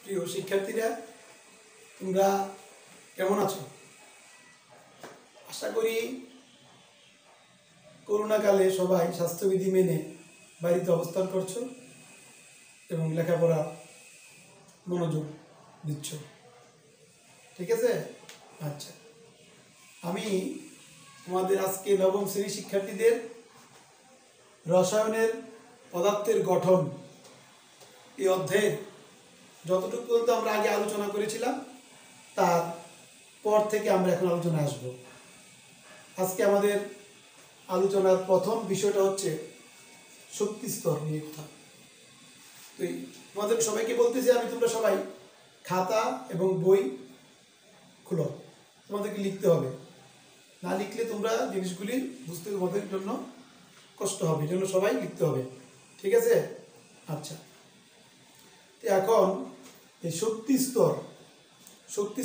প্রিয় শিক্ষার্থীরা, তোমরা কেমন আছো? আশা করি করোনাকালে সবাই স্বাস্থ্যবিধি মেনে বাড়িতে অবস্থান করছো এবং লেখাপড়া মনোযোগ দিচ্ছ। ঠিক আছে? আচ্ছা, আমি তোমাদের আজকে নবম শ্রেণীর শিক্ষার্থীদের রসায়নের পদার্থের গঠন এই অধ্যায়ের যতটুকু পর্যন্ত আমরা আগে আলোচনা করেছিলাম তার পর থেকে আমরা এখন আলোচনায় আসব। আজকে আমাদের আলোচনার প্রথম বিষয়টা হচ্ছে শক্তি স্তর নিয়ে কথা। তো তোমাদের সবাইকে বলতেছি আমি, তোমরা সবাই খাতা এবং বই খুলো, তোমাদেরকে লিখতে হবে। না লিখলে তোমরা জিনিসগুলি বুঝতে তোমাদের জন্য কষ্ট হবে, এই জন্য সবাই লিখতে হবে। ঠিক আছে? আচ্ছা, তো এখন এই শক্তি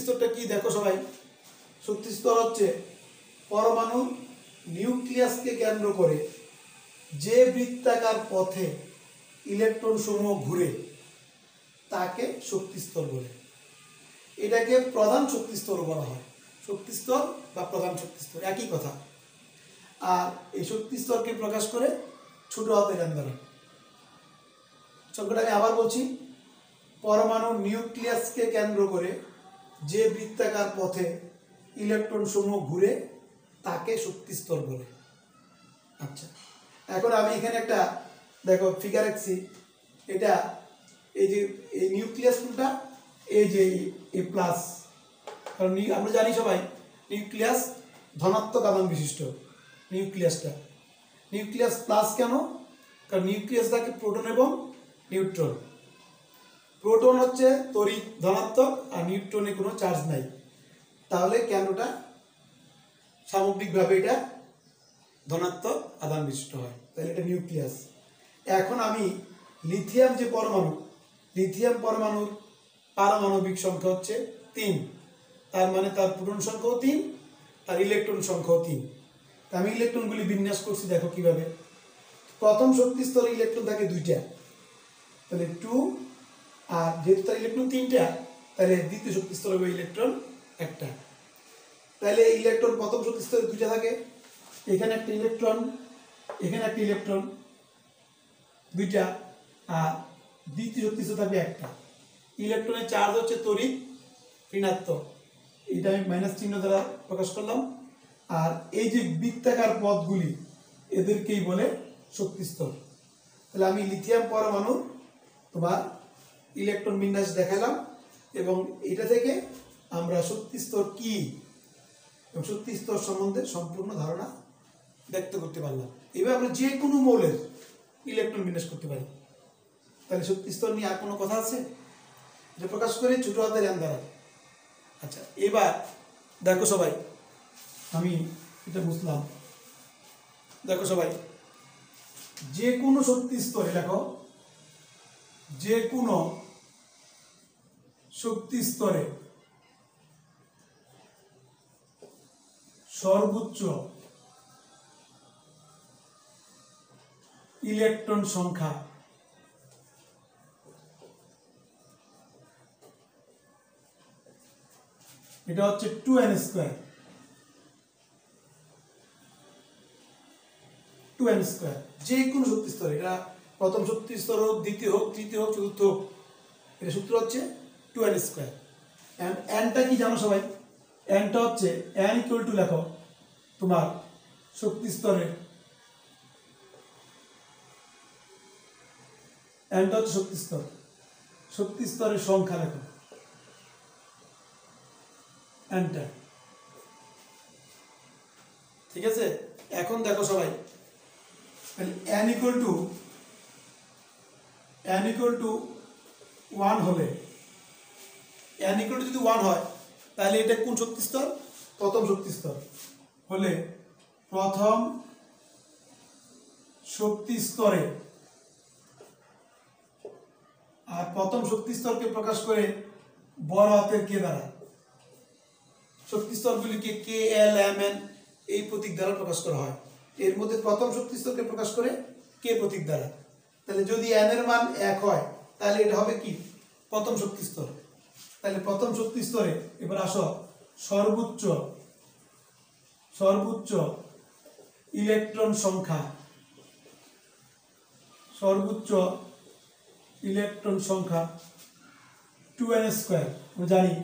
স্তরটা কি দেখো সবাই। শক্তি স্তর হচ্ছে পরমাণু নিউক্লিয়াসকে কেন্দ্র করে যে বৃত্তাকার পথে ইলেকট্রন সমূহ ঘুরে তাকে শক্তি স্তর বলে। এটাকে প্রধান শক্তি স্তর বলা হয়। শক্তি স্তর বা প্রধান শক্তি স্তর একই কথা। আর এই শক্তি স্তরকে প্রকাশ করে ছোট হাতের n দ্বারা। সংখ্যাটা আমি আবার বলছি, পরমাণু নিউক্লিয়াসকে কেন্দ্র করে যে বৃত্তাকার পথে ইলেকট্রন সমূহ ঘুরে তাকে শক্তি স্তর বলে। আচ্ছা, এখন আমি এখানে একটা দেখো ফিগার আঁকছি। এটা এই যে এই নিউক্লিয়াস কোনটা, এই যে এ প্লাস। কারণ আমরা জানি সবাই নিউক্লিয়াস ধনাত্মক আধান বিশিষ্ট। নিউক্লিয়াস প্লাস কেন? কারণ নিউক্লিয়াস থাকে প্রোটন এবং নিউট্রন। প্রোটন হচ্ছে তড়িৎ ধনাত্মক আর নিউট্রনে কোনো চার্জ নাই, তাহলে কেনটা সামগ্রিকভাবে এটা ধনাত্মক আধান বিশিষ্ট হয়, তাহলে এটা নিউক্লিয়াস। এখন আমি লিথিয়াম যে পরমাণু, লিথিয়াম পরমাণুর পারমাণবিক সংখ্যা হচ্ছে 3, তার মানে তার প্রোটন সংখ্যাও 3, তার ইলেকট্রন সংখ্যাও 3। তা আমি ইলেকট্রনগুলি বিন্যাস করছি, দেখো কিভাবে। প্রথম শক্তি স্তরে ইলেকট্রন থাকে 2টা, তাহলে 2, আর যেহেতু তার ইলেকট্রন 3টা, তাহলে দ্বিতীয় শক্তি স্তরে হবে ইলেকট্রন 1টা। তাহলে ইলেকট্রন প্রথম শক্তি স্তরে 2টা থাকে, এখানে একটা ইলেকট্রন, এখানে একটা ইলেকট্রন, 2টা, আর দ্বিতীয় শক্তি স্তর থাকবে 1টা। ইলেকট্রনের চার্জ হচ্ছে তড়িৎ ঋণাত্মক, এটা আমি মাইনাস চিহ্ন দ্বারা প্রকাশ করলাম। আর এই যে বৃত্তাকার পথগুলি এদেরকেই বলে শক্তি স্তর। তাহলে আমি লিথিয়াম পরমাণু তোমার ইলেকট্রন বিন্যাস দেখালাম এবং এটা থেকে আমরা শক্তি স্তর কি এবং শক্তি স্তর সম্বন্ধে সম্পূর্ণ ধারণা ব্যক্ত করতে পারলাম। এবার আমরা যে কোনো মৌলের ইলেকট্রন বিন্যাস করতে পারি। তাহলে শক্তি স্তর নিয়ে আর কোনো কথা আছে? এটা প্রকাশ করে ছোট হাতের n দ্বারা। আচ্ছা, এবার দেখো সবাই, আমি এটা বুঝলাম। দেখো সবাই, যে কোনো শক্তি স্তরে, দেখো যে কোনো শক্তি স্তরে সর্বোচ্চ ইলেকট্রন সংখ্যা এটা হচ্ছে 2n²। 2n², যে কোনো শক্তি স্তরে, এটা প্রথম শক্তি স্তর হোক, দ্বিতীয় হোক, তৃতীয় হোক, চতুর্থ হোক, এটা সূত্র হচ্ছে 2n²। এন্ড nটা কি জানো সবাই? nটা হচ্ছে n ইকুয়াল টু, লেখো তোমার শক্তি স্তরে, nটা হচ্ছে শক্তি স্তরের সংখ্যা, লেখো nটা। ঠিক আছে? এখন দেখো সবাই, n ইকুয়াল টু 1 হলে, n ইকুয়াল টু যদি 1 হয় তাহলে এটা কোন শক্তি স্তর? প্রথম শক্তি স্তর হলে প্রথম শক্তি স্তরে, আর প্রথম শক্তি স্তরকে প্রকাশ করে বড় হাতের কে দ্বারা। শক্তি স্তরগুলিকে কে, এল, এম, এন এই প্রতীক দ্বারা প্রকাশ করা হয়। এর মধ্যে প্রথম শক্তি স্তরকে প্রকাশ করে কে প্রতীক দ্বারা। তাহলে যদি n এর মান 1 হয় তাহলে এটা হবে কি প্রথম শক্তি স্তর। তাহলে প্রথম শক্তি স্তরে এবার আসো সর্বোচ্চ সর্বোচ্চ ইলেকট্রন সংখ্যা, সর্বোচ্চ ইলেকট্রন সংখ্যা 2n² আমরা জানি।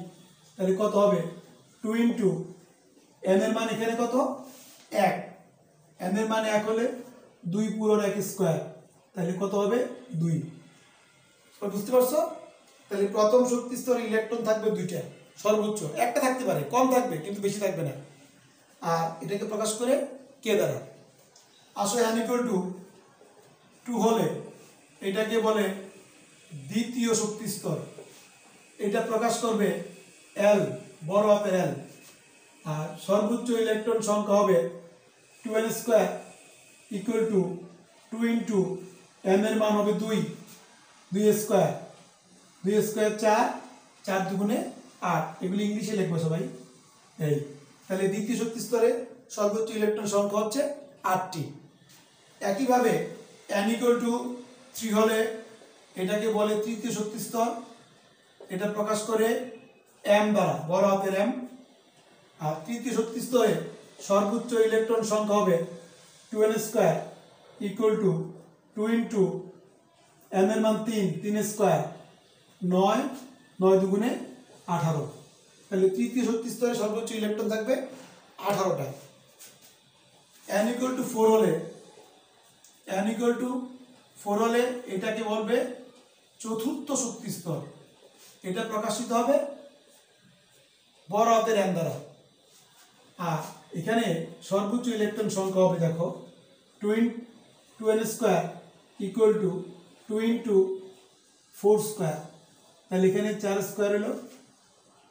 তাহলে কত হবে 2 ইন্টু n এর মান এখানে কত 1, n এর মান 1 হলে 2 পুরোর 1², তাহলে কত হবে 2। বুঝতে পারছো? তাহলে প্রথম শক্তি স্তরে ইলেকট্রন থাকবে 2টা, সর্বোচ্চ একটা থাকতে পারে, কম থাকবে কিন্তু বেশি থাকবে না। আর এটাকে প্রকাশ করে কে দ্বারা। আসলে n = 2 হলে এটাকে বলে দ্বিতীয় শক্তি স্তর। এটা প্রকাশ করবে L, বড় হাতের L। আর সর্বোচ্চ ইলেকট্রন সংখ্যা হবে 2n² = 2 ইন্টু n এর মান হবে 2, 2² 4, 4 দুগুণে 8। এগুলি ইংলিশে লিখবো সবাই। এই তাহলে দ্বিতীয় শক্তি স্তরে সর্বোচ্চ ইলেকট্রন সংখ্যা হচ্ছে 8টি। একইভাবে n = 3 হলে এটাকে বলে তৃতীয় শক্তি স্তর। এটা প্রকাশ করে m দ্বারা, বড় হাতের M। আর তৃতীয় শক্তি স্তরে সর্বোচ্চ ইলেকট্রন সংখ্যা হবে 2n² = 2 ইন্টু n এর মান 3, 3² 9, 9 দুগুণে 18। তাহলে তৃতীয় শক্তি স্তরে সর্বোচ্চ ইলেকট্রন থাকবে 18টা। n = 4 হলে এটাকে বলবে চতুর্থ শক্তি স্তর। এটা প্রকাশিত হবে বড় হাতের M দ্বারা। আর এখানে সর্বোচ্চ ইলেকট্রন সংখ্যা হবে দেখো 2n² = 2 ইন্টু 4²। তাহলে এখানে 4² হলো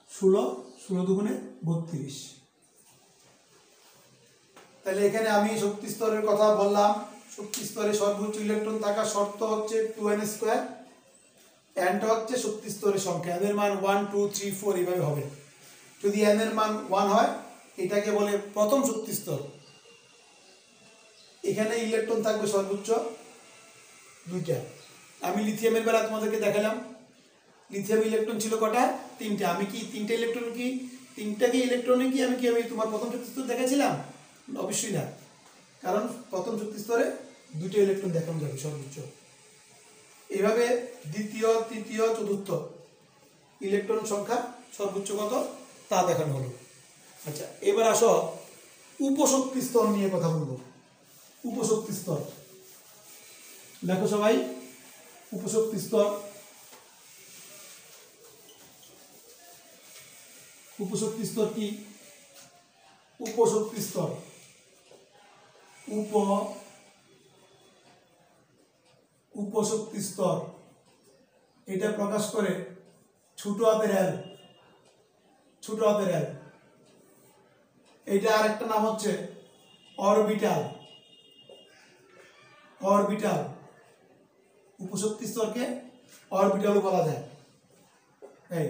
16, 16 দুগুণে 32। তাহলে এখানে আমি শক্তি স্তরের কথা বললাম। শক্তি স্তরে সর্বোচ্চ ইলেকট্রন থাকার শর্ত হচ্ছে 2n²। nটা হচ্ছে শক্তি স্তরের সংখ্যা, n এর মান 1, 2, 3, 4 এইভাবে হবে। যদি n এর মান 1 হয় এটাকে বলে প্রথম শক্তি স্তর। এখানে ইলেকট্রন থাকবে সর্বোচ্চ 2টা। আমি লিথিয়ামের বেলা তোমাদেরকে দেখালাম। লিথিয়াম ইলেকট্রন ছিল কটা? 3টা। আমি কি 3টা ইলেকট্রন কি 3টাকে ইলেকট্রনে কি আমি তোমার প্রথম শক্তি স্তর দেখাছিলাম? অবশ্যই না, কারণ প্রথম শক্তি স্তরে 2টা ইলেকট্রন দেখানো যাবে সর্বোচ্চ। এইভাবে দ্বিতীয়, তৃতীয়, চতুর্থ ইলেকট্রন সংখ্যা সর্বোচ্চ কত তা দেখানো হলো। আচ্ছা, এবার আসো উপশক্তি স্তর নিয়ে কথা বলবো। উপশক্তি স্তর লেখো সবাই। উপশক্তি স্তর, উপশক্তি স্তর কি? উপশক্তি স্তর, উপশক্তি স্তর এটা প্রকাশ করে ছোট হাতের L, ছোট হাতের L। এটা আরেকটা নাম হচ্ছে অরবিটাল। অরবিটাল, উপশক্তি স্তরকে অরবিটালও বলা যায়। এই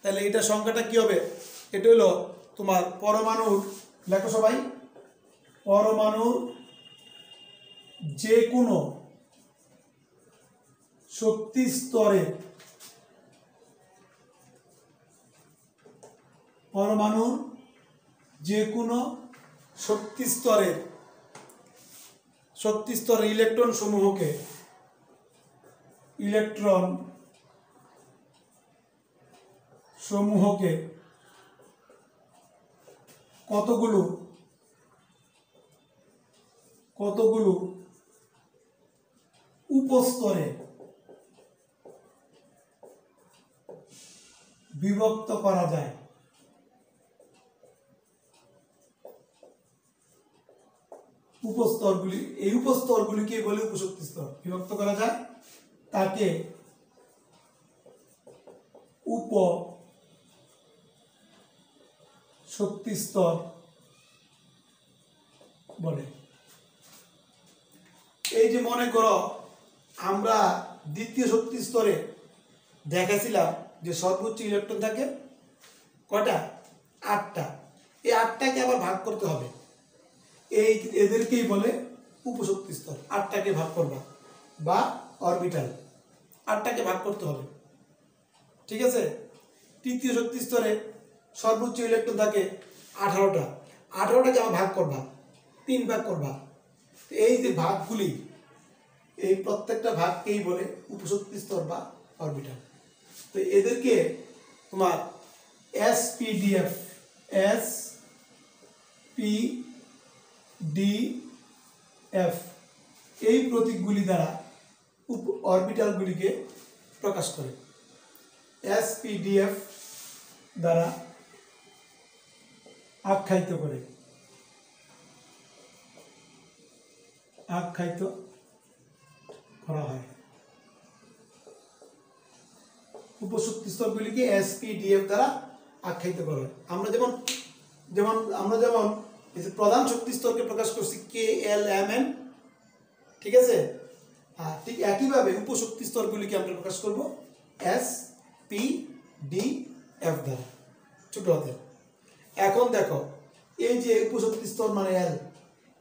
তাহলে এটা সংখ্যাটা কি হবে? এটা হলো তোমার পরমাণুর, লেখো সবাই, পরমাণুর যে কোনো শক্তি স্তরে, পরমাণুর যে কোনো শক্তি স্তরের ইলেকট্রন সমূহকে, ইলেকট্রন সমূহকে কতগুলো উপস্তরে বিভক্ত করা যায়। উপস্তরগুলি, এই উপস্তরগুলিকে বলে উপশক্তি স্তর। বিভক্ত করা যায় তাকে উপশক্তি স্তর বলে। এই যে মনে করো আমরা দ্বিতীয় শক্তি স্তরে দেখাছিলাম যে সর্বোচ্চ ইলেকট্রন থাকে কটা? 8টা। এই 8টাকে আবার ভাগ করতে হবে। এদেরকেই বলে উপশক্তি স্তর। 8টাকে ভাগ করবা বা অরবিটাল, 8টাকে ভাগ করতে হবে। ঠিক আছে। তৃতীয় শক্তি স্তরে সর্বোচ্চ ইলেকট্রন থাকে 18টা। 18টাকে আমার ভাগ করবা, 3 ভাগ করবা। এই যে ভাগগুলি, এই প্রত্যেকটা ভাগকেই বলে উপশক্তি স্তর বা অরবিটাল। তো এদেরকে তোমার SPDF এই প্রতীকগুলি দ্বারা অরবিটালগুলিকে প্রকাশ করে। SPDF দ্বারা আখ্যায়িত করে, আখ্যায়িত করা হয়। উপশক্তি স্তরগুলিকে SPDF দ্বারা আখ্যায়িত করা হয়। আমরা যেমন প্রধান শক্তি স্তরকে প্রকাশ করছি KLMN, ঠিক আছে। ঠিক একইভাবে উপশক্তি স্তরগুলিকে আমরা প্রকাশ করব SPDF দ্বারা, ছোট হাতের। এখন দেখো, এই যে উপশক্তি স্তর মানে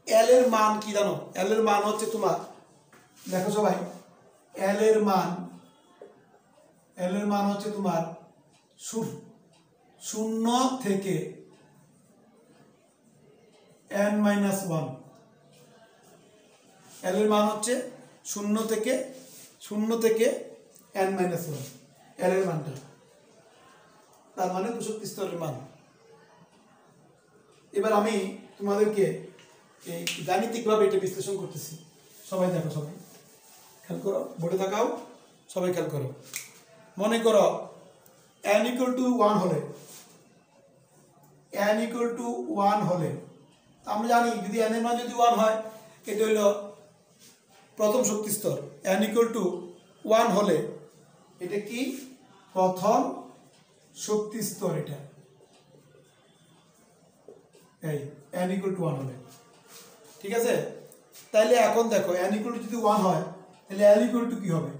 L এর মান কি জানো? L এর মান হচ্ছে তোমার, দেখো সবাই, L এর মান হচ্ছে তোমার 0 থেকে n-1। L এর মান হচ্ছে 0 থেকে n-1, L এর মানটা, তার মানে উপশক্তি স্তরের মান। এবার আমি তোমাদেরকে এই গাণিতিকভাবে এটা বিশ্লেষণ করতেছি। সবাই দেখো, সবাই খেয়াল করো, বোর্ডে তাকাও, সবাই খেয়াল করো। মনে করো n = 1 হলে, আমরা জানি যদি n এর মান যদি 1 হয়, এটা হলো প্রথম শক্তি স্তর। n = 1 হলে এটা কি? প্রথম শক্তি স্তর। এটা এই n = 1 হলে, ঠিক আছে। তাহলে এখন দেখো, n যদি 1 হয়, তাহলে L কি হবে?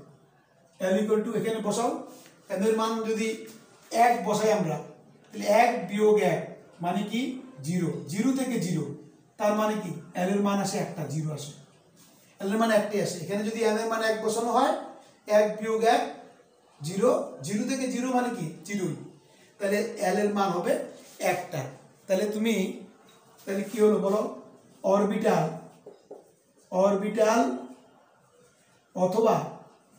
L এখানে বসাও, n এর মান যদি 1 বসাই আমরা, তাহলে 1 বিয়োগ 1 মানে কি? 0। 0 থেকে 0, তার মানে কি? L এর মান আসে একটা, 0 আসে। L এর মান একটাই আসে। এখানে যদি n এর মান 1 বসানো হয়, 1 বিয়োগ 1 0, 0 থেকে 0 মানে কি? 0ই। তাহলে L এর মান হবে একটা। তাহলে কি হলো বলো? অরবিটাল অথবা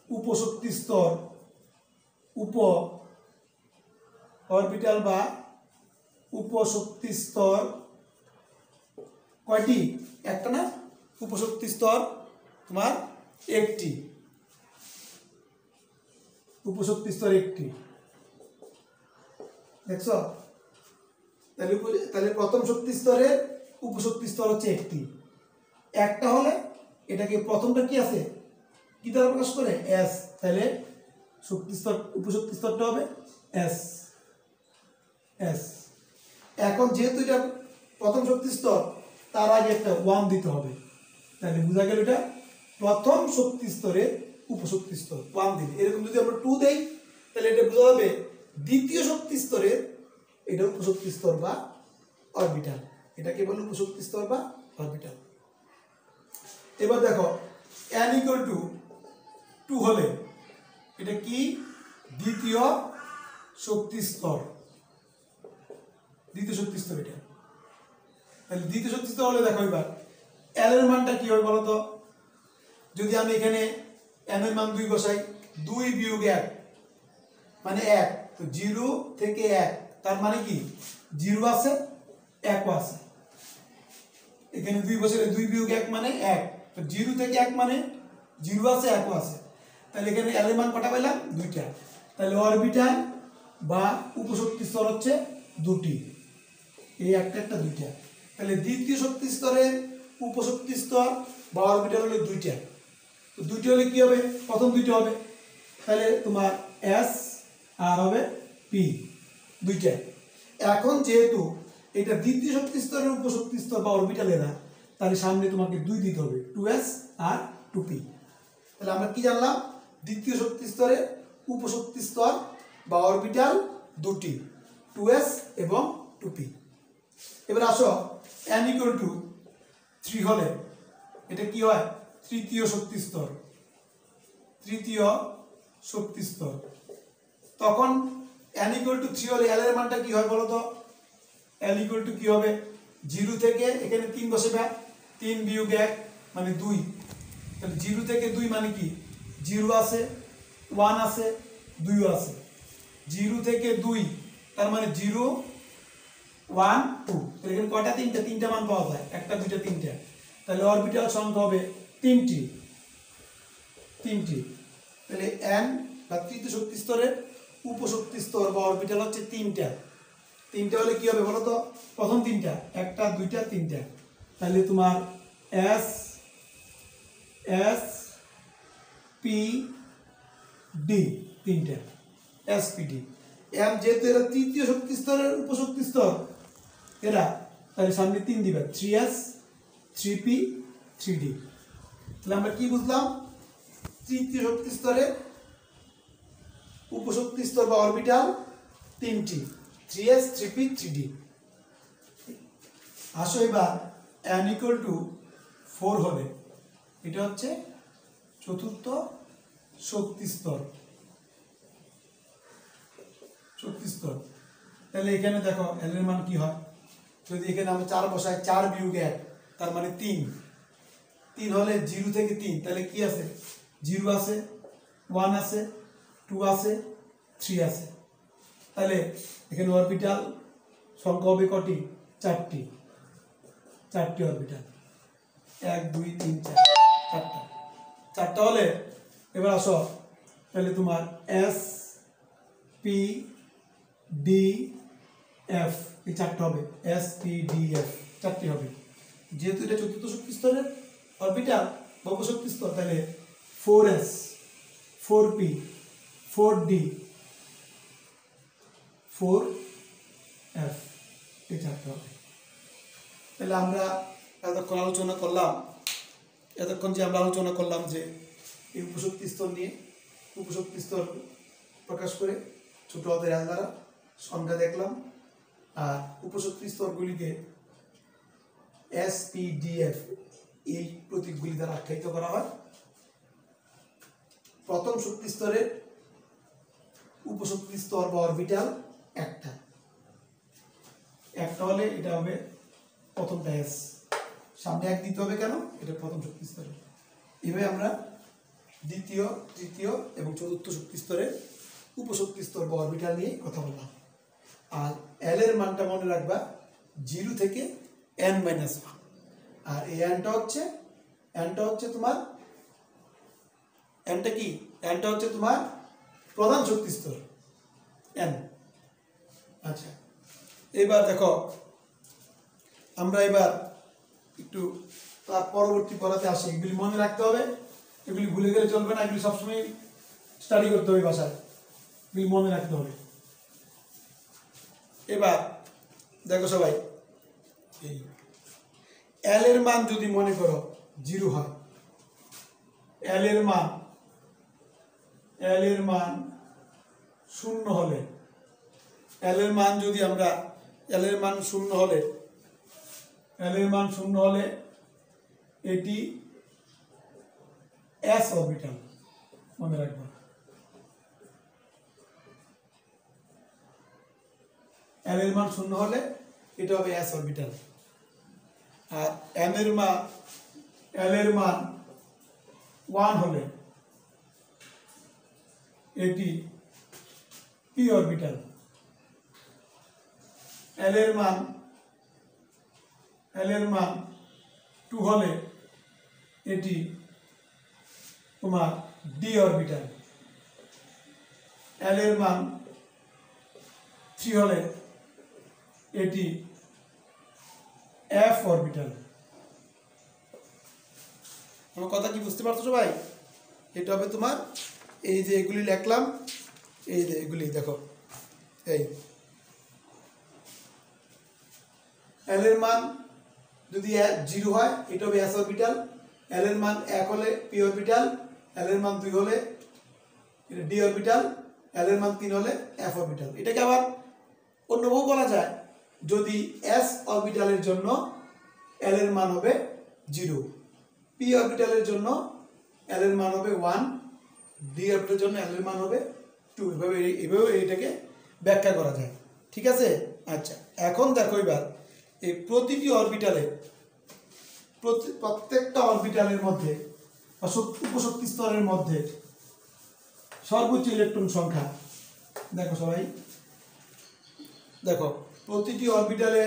উপশক্তি স্তর, অরবিটাল বা উপশক্তি স্তর কয়টি? একটা না? উপশক্তি স্তর তোমার একটি, উপশক্তি স্তর একটি, দেখছো? তাহলে প্রথম শক্তি স্তরের উপশক্তি স্তর হচ্ছে একটি। একটা হলে এটাকে প্রথমটা কি আছে? কি দ্বারা প্রকাশ করে? S। তাহলে শক্তি স্তর, উপশক্তি স্তরটা হবে S। এখন যেহেতু এটা প্রথম শক্তি স্তর, তার আগে একটা 1 দিতে হবে। তাহলে বোঝা গেল এটা প্রথম শক্তি স্তরের উপশক্তি স্তর। 1 দিন, এরকম যদি আমরা 2 দেই, তাহলে এটা বোঝা যাবে দ্বিতীয় শক্তি স্তরের এটা উপশক্তি স্তর বা অরবিটাল। এটাকে বলে উপশক্তি স্তর বা অরবিটাল। এবার দেখো, n = 2 হলে এটা কি? দ্বিতীয় শক্তি স্তর। দ্বিতীয় শক্তি স্তর এটা। তাহলে দ্বিতীয় শক্তি স্তর হলে দেখো, এবার L এর মানটা কি হবে বলো তো? যদি আমি এখানে m এর মান 2 বসাই, 2 বিয়োগ 1 মানে 1, তো 0 থেকে 1, তার মানে কি? 0 আছে, 1 আছে। এখানে 2 বসালে 2 বিয়োগ 1 মানে 1, তো 0 থেকে 1 মানে 0 আছে, 1 আছে। তাহলে এখানে L এর মান কটা পেলাম? 2টা। তাহলে অরবিটাল বা উপশক্তি স্তর হচ্ছে 2টি, এই একটা 2টা। তাহলে দ্বিতীয় শক্তি স্তরের উপশক্তি স্তর বা অরবিটাল হলো 2টা। তো 2টি হলে কি হবে? প্রথম 2টা হবে, তাহলে তোমার S আর হবে P, 2টা। এখন যেহেতু এটা দ্বিতীয় শক্তি স্তরের উপশক্তি স্তর বা অরবিটাল এরা, তাহলে সামনে তোমাকে 2 দিতে হবে, 2S আর 2P। তাহলে আমরা কি জানলাম? দ্বিতীয় শক্তি স্তরের উপশক্তি স্তর বা অরবিটাল 2টি, 2S এবং 2P। এবার আসো, n = 3 হলে এটা কি হয়? তৃতীয় শক্তি স্তর। তখন n ইকুয়াল টু 3 হলে l এর মানটা কি হয় বলো তো? l ইকুয়াল টু কি হবে? 0 থেকে এখানে 3 বসেবে, 3 বিয়োগ 1 মানে 2। তাহলে 0 থেকে 2 মানে কি? 0 আছে, 1 আছে, 2 আছে। 0 থেকে 2 তার মানে 0 1 2। তাহলে এখানে কয়টা? তিনটা মান পাওয়া যায়, একটা দুইটা তিনটা। তাহলে অরবিটাল সংখ্যা হবে তিনটি। তাহলে n বা তৃতীয় শক্তি স্তরের উপশক্তি স্তর বা অরবিটাল হচ্ছে তিনটা হলে কি হবে বলো তো? প্রথম তিনটা, একটা দুইটা তিনটা। তাহলে তোমার s p d তিনটা, s p d। m যেহেতু এরা তৃতীয় শক্তি স্তরের উপশক্তি স্তর এরা, তাহলে সামনে 3 দিবে, 3s 3p 3d। তাহলে আমরা কি বুঝলাম? তৃতীয় শক্তি স্তরের উপশক্তি স্তর বা অরবিটাল তিনটি, 3s 3p 3d। আসো এবার n ইকুয়াল টু 4 হলে এটা হচ্ছে চতুর্থ শক্তি স্তর। তাহলে এখানে দেখো l এর মান কি হয়? যদি এখানে আমরা 4 বসাই, 4 বিয়োগ 1 তার মানে 3 হলে 0 থেকে 3 তাহলে কি আছে? 0 আছে, 1 আছে, 2 আছে, 3 আছে। তাহলে এখানে অরবিটাল সংখ্যা হবে কটি? 4টি অরবিটাল, 1 2 3 4, চারটা হলে এবার আসো, তাহলে তোমার s p d f এই চারটা হবে, s p d f চারটি হবে। যেহেতু এটা চতুর্থ শক্তি স্তরের অরবিটাল বা উপশক্তি স্তর, তাহলে 4s 4p 4d 4f এই চারটা হবে। তাহলে আমরা এতক্ষণ যে আমরা আলোচনা করলাম যে এই উপশক্তি স্তর নিয়ে, উপশক্তি স্তর প্রকাশ করে ছোট হাতের l দ্বারা সংখ্যা দেখলাম। আর উপশক্তি স্তরগুলিকে s p d f এই প্রতীকগুলি দ্বারা আখ্যায়িত করা হয়। প্রথম শক্তি স্তরের উপশক্তি স্তর বা অরবিটাল একটা হলে এটা হবে প্রথমটা s, সামনে 1 দিতে হবে কেন? এটা প্রথম শক্তি স্তরে। এভাবে আমরা দ্বিতীয়, তৃতীয় এবং চতুর্থ শক্তি স্তরের উপশক্তি স্তর বা অরবিটাল নিয়ে কথা বললাম। আর l এর মানটা মনে রাখবা 0 থেকে n-1। আর এই nটা হচ্ছে তোমার nটা হচ্ছে তোমার প্রধান শক্তি স্তর n। আচ্ছা, এবার দেখো আমরা এবার একটু তার পরবর্তী পড়াতে আসি। এগুলি মনে রাখতে হবে, এগুলি ভুলে গেলে চলবে না, এগুলি সবসময় স্টাডি করতে হবে বাসায়, এগুলি মনে রাখতে হবে। এবার দেখো সবাই, এই l এর মান যদি মনে করো 0 হয়, l এর মান 0 হলে, l এর মান 0 হলে এটি s অরবিটাল, মনে রাখবা। l এর মান 0 হলে এটা হবে s অরবিটাল। আর l এর মান 1 হলে এটি p অরবিটাল। l এর মান 2 হলে এটি তোমার d অরবিটাল। l এর মান 3 হলে এটি f অরবিটাল। আমার কথা কি বুঝতে পারছো সবাই? এটা হবে তোমার এই যে এগুলি লিখলাম, এই যে এগুলি দেখো, এই l এর মান যদি 0 হয় এটা হবে s অরবিটাল, l এর মান 1 হলে p অরবিটাল, l এর মান 2 হলে এটা d অরবিটাল, l এর মান 3 হলে f অরবিটাল। এটাকে আবার অন্যভাবে বলা যায়, যদি s অরবিটালের জন্য l এর মান হবে 0, p অরবিটালের জন্য l এর মান হবে 1, d অরবিটালের জন্য l এর মান হবে টু, এভাবে এটাকে ব্যাখ্যা করা যায়। ঠিক আছে? আচ্ছা, এখন দেখো এবার এই প্রতিটি অরবিটালে প্রত্যেকটা অরবিটালের মধ্যে বা উপশক্তি স্তরের মধ্যে সর্বোচ্চ ইলেকট্রন সংখ্যা দেখো সবাই, দেখো প্রতিটি অরবিটালে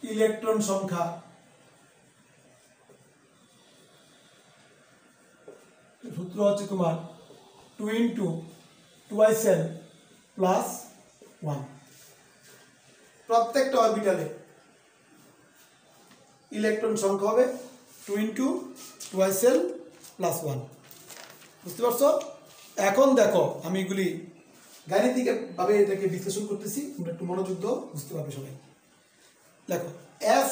ইলেকট্রন সংখ্যা সূত্র হচ্ছে তোমার 2 × 2l প্লাস 1। প্রত্যেকটা অরবিটালে ইলেকট্রন সংখ্যা হবে 2 × 2l প্লাস 1। বুঝতে পারছো? এখন দেখো আমি এগুলি গাণিতিকভাবে এটাকে বিশ্লেষণ করতেছি, তোমরা একটু মনোযোগ দাও, বুঝতে পারবে সবাই। দেখো s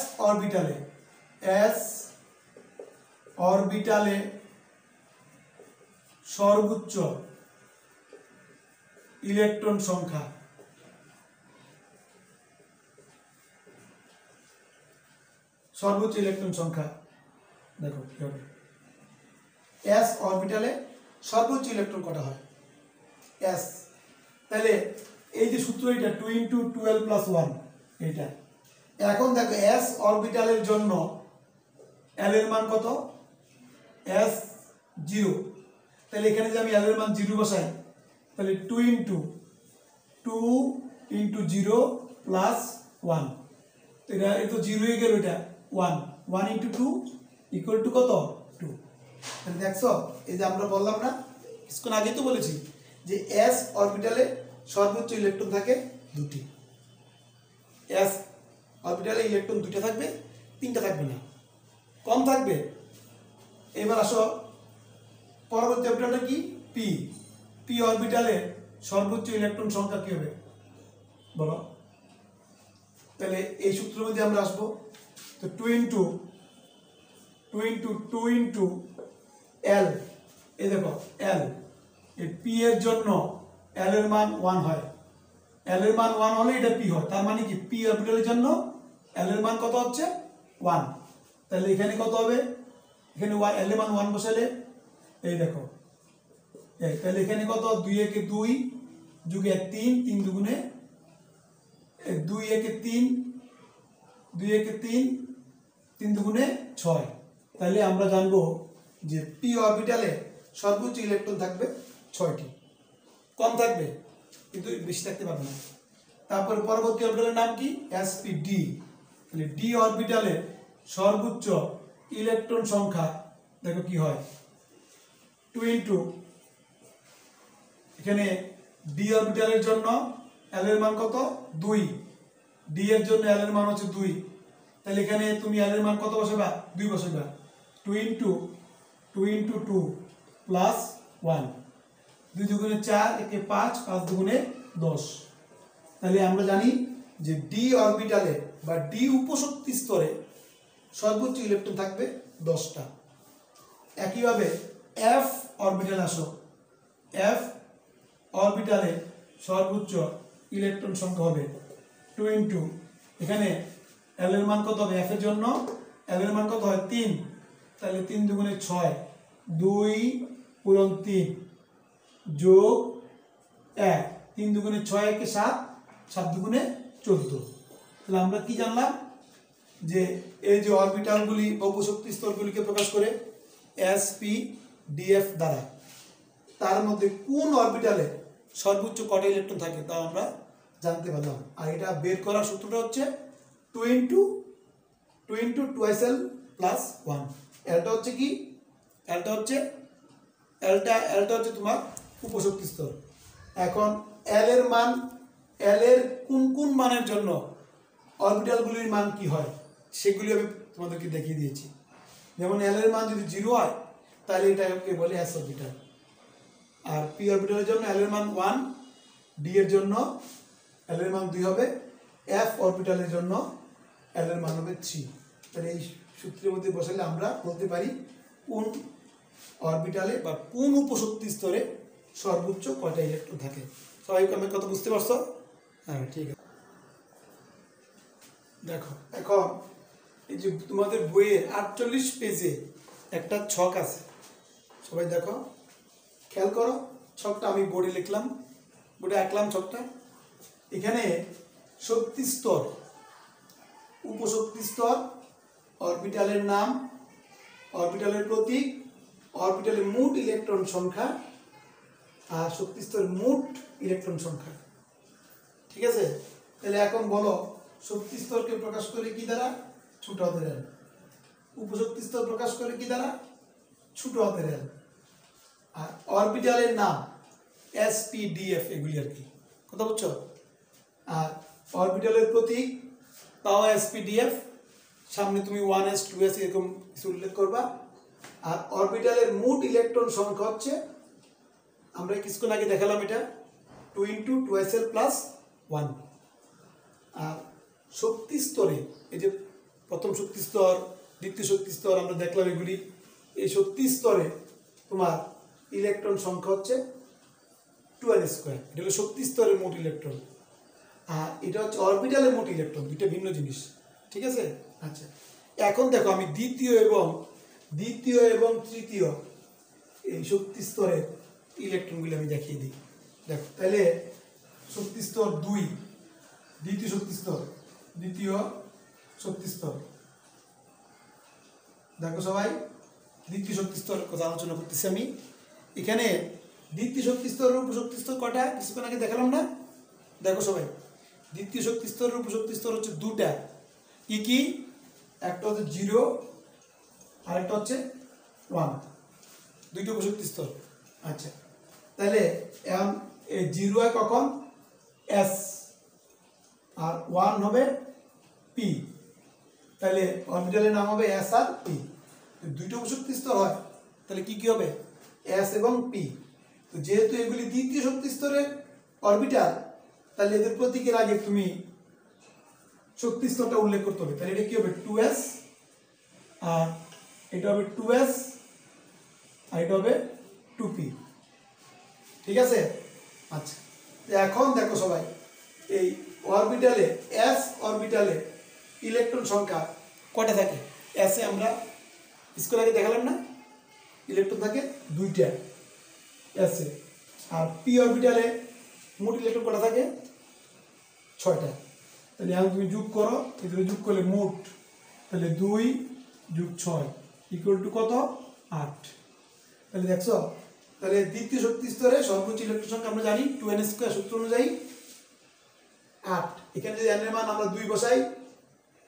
অরবিটালে সর্বোচ্চ ইলেকট্রন সংখ্যা দেখো কি হবে, s অরবিটালে সর্বোচ্চ ইলেকট্রন কটা হয় s, তাহলে এই যে সূত্র এটা 2 × 2l প্লাস 1 এটা। এখন দেখো s অরবিটালের জন্য l এর মান কত, s 0, তাহলে এখানে যে আমি l এর মান 0 বসাই, তাহলে 2 × 0 প্লাস 1, এটা তো 0 হয়ে গেল, এটা 1 × 2 ইকুয়াল টু কত 2। তাহলে দেখছো এই যে আমরা বললাম না কিছুক্ষণ আগেই তো বলেছি যে s অরবিটালে সর্বোচ্চ ইলেকট্রন থাকে দুটি, s অরবিটালে ইলেকট্রন দুটো থাকবে, তিনটা থাকবে না, কম থাকবে। এবার আসো পরবর্তী অরবিটালটা কি, p অরবিটালে সর্বোচ্চ ইলেকট্রন সংখ্যা কি হবে বলো, তাহলে এই সূত্রের মধ্যে আমরা আসবো। তো 2 × 2 l, এই দেখো l, এই p এর জন্য l এর মান 1 হয়, l এর মান 1 হলে এটা p হয়, তার মানে কি p অরবিটালের জন্য l এর মান কত হচ্ছে 1। তাহলে এখানে কত হবে, এখানে l এর মান 1 বসালে এই দেখো এই, তাহলে এখানে কত 2 × 1 = 2 যোগ 1 3, 3 দুগুণে 2 × 1 = 3, 2 × 1 = 3, 3 দুগুণে 6। তাহলে আমরা জানবো যে p অরবিটালে সর্বোচ্চ ইলেকট্রন থাকবে 6টি, কম থাকবে কিন্তু বেশি থাকতে পারবে না। তারপরে পরবর্তী অরবিটালের নাম কি, sp_d, তাহলে d অরবিটালে সর্বোচ্চ ইলেকট্রন সংখ্যা দেখো কি হয় 2 × এখানে d অরবিটালের জন্য l এর মান কত 2, d এর জন্য l এর মান হচ্ছে 2, তাহলে এখানে তুমি l এর মান কত বসাবা 2 বসাবা, 2 × 2 প্লাস 1, 2 দুগুণে 4, 1 5, 5 দুগুণে 10। তাহলে আমরা জানি যে d অরবিটালে বা d উপশক্তি স্তরে সর্বোচ্চ ইলেকট্রন থাকবে 10টা। একইভাবে f অরবিটালে আসো, f অরবিটালে সর্বোচ্চ ইলেকট্রন সংখ্যা হবে 2 × এখানে l এর মান কত হবে, f এর জন্য l এর মান কত হয় 3, তাহলে 3 দুগুণে 6, 2 × 3 যোগ 1, 3 দুগুণে 6, 1 7, 7 দুগুণে 14। তাহলে আমরা কি জানলাম যে এই যে অরবিটালগুলি বা উপশক্তি স্তরগুলিকে প্রকাশ করে sp df দ্বারা, তার মধ্যে কোন অরবিটালে সর্বোচ্চ কটা ইলেকট্রন থাকে তা আমরা জানতে পারলাম। আর এটা বের করার সূত্রটা হচ্ছে 2 × 2l প্লাস 1। এলটা হচ্ছে কি, এলটা হচ্ছে তোমার উপশক্তি স্তর। এখন l এর মান, l এর কোন মানের জন্য অরবিটালগুলির মান কি হয় সেগুলি আমি তোমাদেরকে দেখিয়ে দিয়েছি। যেমন l এর মান যদি 0 হয় তাহলে এটাকে বলে s অরবিটাল, আর p অরবিটালের জন্য l এর মান 1, d এর জন্য l এর মান 2 হবে, f অরবিটালের জন্য l এর মান হবে 3। তাহলে এই সূত্রের মধ্যে বসালে আমরা বলতে পারি কোন অরবিটালে বা কোন উপশক্তি স্তরে সর্বোচ্চ কয়টা ইলেকট্রন থাকে। সবাই আমি কত বুঝতে পারছো? হ্যাঁ, ঠিক আছে। দেখো এখন এই যে তোমাদের বইয়ের 48 পেজে একটা ছক আছে, সবাই দেখো খেয়াল করো। ছকটা আমি বোর্ডে লিখলাম, বোর্ডে আঁকলাম ছকটা। এখানে শক্তি স্তর, উপশক্তি স্তর, অরবিটালের নাম, অরবিটালের প্রতীক, অরবিটালের মোট ইলেকট্রন সংখ্যা আর শক্তি স্তরের মোট ইলেকট্রন সংখ্যা। ঠিক আছে, তাহলে এখন বলো শক্তি স্তরকে প্রকাশ করে কি দ্বারা? ছোট হাতের এল। উপশক্তি স্তর প্রকাশ করে কি দ্বারা? ছোট হাতের এল। আর অরবিটালের নাম SPDF, এগুলি আর কি, কথা বুঝছো? আর অরবিটালের প্রতীক তাও SPDF, সামনে তুমি 1s 2s এরকম কিছু উল্লেখ করবা। আর অরবিটালের মোট ইলেকট্রন সংখ্যা হচ্ছে, আমরা কিছুক্ষণ আগে দেখালাম এটা 2 × 2sl + 1। আর শক্তি স্তরে এই যে প্রথম শক্তি স্তর, দ্বিতীয় শক্তি স্তর আমরা দেখলাম এগুলি। এই শক্তি স্তরে তোমার ইলেকট্রন সংখ্যা হচ্ছে 2n²। এটা হলো শক্তি স্তরের মোট ইলেকট্রন, আর এটা হচ্ছে অরবিটালের মোট ইলেকট্রন, দুইটা ভিন্ন জিনিস। ঠিক আছে, আচ্ছা এখন দেখো আমি দ্বিতীয় এবং তৃতীয় এই শক্তি স্তরের ইলেকট্রনগুলি আমি দেখিয়ে দিই। দেখো তাহলে শক্তি স্তর 2, দ্বিতীয় শক্তি স্তর, দ্বিতীয় শক্তি স্তর। দেখো সবাই দ্বিতীয় শক্তি স্তরের কথা আলোচনা করতেছি আমি। এখানে দ্বিতীয় শক্তি স্তর, উপশক্তি স্তর কটা কিছুক্ষণ আগে দেখালাম না? দেখো সবাই, দ্বিতীয় শক্তি স্তর, উপশক্তি স্তর হচ্ছে দুটা। কি কি? একটা হচ্ছে 0 আর একটা হচ্ছে 1, দুইটা উপশক্তি স্তর। আচ্ছা তাহলে এখন এই 0 হয় কখন? S, আর 1 হবে P। তাহলে অরবিটালের নাম হবে S আর P। দুইটা উপশক্তি স্তর হয়, তাহলে কি কি হবে? S এবং P। তো যেহেতু এগুলি দ্বিতীয় শক্তি স্তরের অরবিটাল, তাহলে এদের প্রতীকের আগে তুমি শক্তি স্তরটা উল্লেখ করতে হবে। তাহলে এটা কি হবে? 2s, আর এটা হবে 2s, আর এটা হবে 2p। ঠিক আছে, আচ্ছা এখন দেখো সবাই, এই অরবিটালে s অরবিটালে ইলেকট্রন সংখ্যা কটা থাকে? s এ আমরা স্কুল আগে দেখালাম না, ইলেকট্রন থাকে 2টা s এ। আর p অরবিটালে মোট ইলেকট্রন কটা থাকে? 6টা। তাহলে এখন তুমি যোগ করো, এগুলো যোগ করলে মোট, তাহলে 2 + 6 = কত? 8। তাহলে দেখছো, তাহলে দ্বিতীয় শক্তি স্তরে সর্বোচ্চ ইলেকট্রন সংখ্যা আমরা জানি 2n² সূত্র অনুযায়ী 8। এখানে যদি n এর মান আমরা 2 বসাই,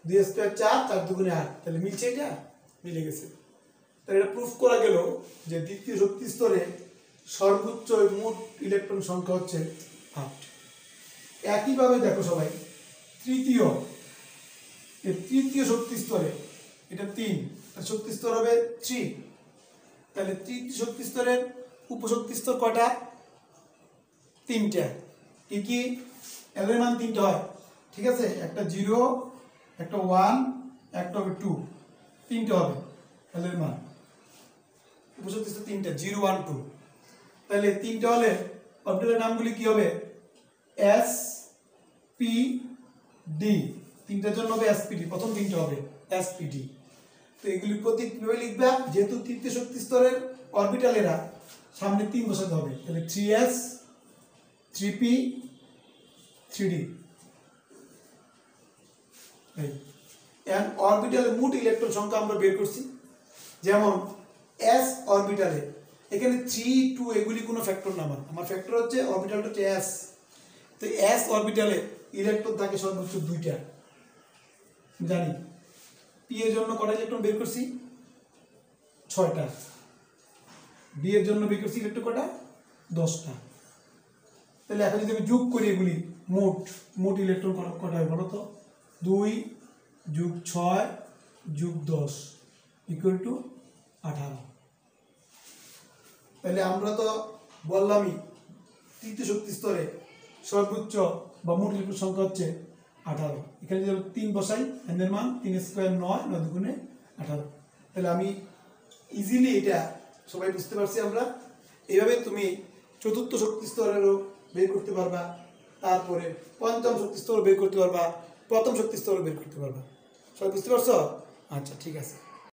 2 স্কয়ার 4, 4 দুগুণে 8, তাহলে মিলছে? এটা মিলে গেছে। তাহলে এটা প্রুফ করা গেল যে দ্বিতীয় শক্তি স্তরে সর্বোচ্চ মোট ইলেকট্রন সংখ্যা হচ্ছে 8। একইভাবে দেখো সবাই তৃতীয় শক্তি স্তরে, এটা 3, তার শক্তি স্তর হবে 3। তাহলে তৃতীয় শক্তি স্তরের উপশক্তি স্তর কয়টা? 3টা। কি কি? এল এর মান 3টা হয়, ঠিক আছে? একটা 0, একটা 1, একটা হবে 2, 3টা হবে এল এর মান। উপশক্তি স্তর 3টা, 0 1 2। তাহলে 3টা হলে অরবিটালের নামগুলি কি হবে? S P D। 3টার জন্য হবে SPD, প্রথম 3টা হবে SPD। তো এগুলি প্রতীক কিভাবে লিখবা? যেহেতু তৃতীয় শক্তি স্তরের অরবিটালেরা, সামনে 3 বসাতে হবে। তাহলে 3s 3p 3d। এই অরবিটালের মোট ইলেকট্রন সংখ্যা আমরা বের করছি। যেমন s অরবিটালে এখানে 3 2 এগুলি কোনো ফ্যাক্টর না, আমার ফ্যাক্টর হচ্ছে অরবিটালটা হচ্ছে s। তো s অরবিটালে ইলেকট্রন থাকে সর্বোচ্চ 2টা জানি। p এর জন্য কটা ইলেকট্রন বের করছি? 6টা। d এর জন্য বের করছি ইলেকট্রন কটা? 10টা। তাহলে এখন যদি আমি যোগ করি এগুলি, মোট ইলেকট্রন কটা হয় বলো তো? 2 + 6 + 10 = 18। তাহলে আমরা তো বললামই তৃতীয় শক্তি স্তরে সর্বোচ্চ বা মোট ইলেকট্রন সংখ্যা হচ্ছে 18। এখানে যদি 3 বসাই, n এর মান 3² 9, 9 দুগুণে 18। তাহলে আমি ইজিলি এটা সবাই বুঝতে পারছি আমরা। এইভাবে তুমি চতুর্থ শক্তি স্তরেরও বের করতে পারবা, তারপরে পঞ্চম শক্তি স্তরও বের করতে পারবা, প্রথম শক্তি স্তর বের করতে পারবা। সবাই বুঝতে পারছো? আচ্ছা, ঠিক আছে।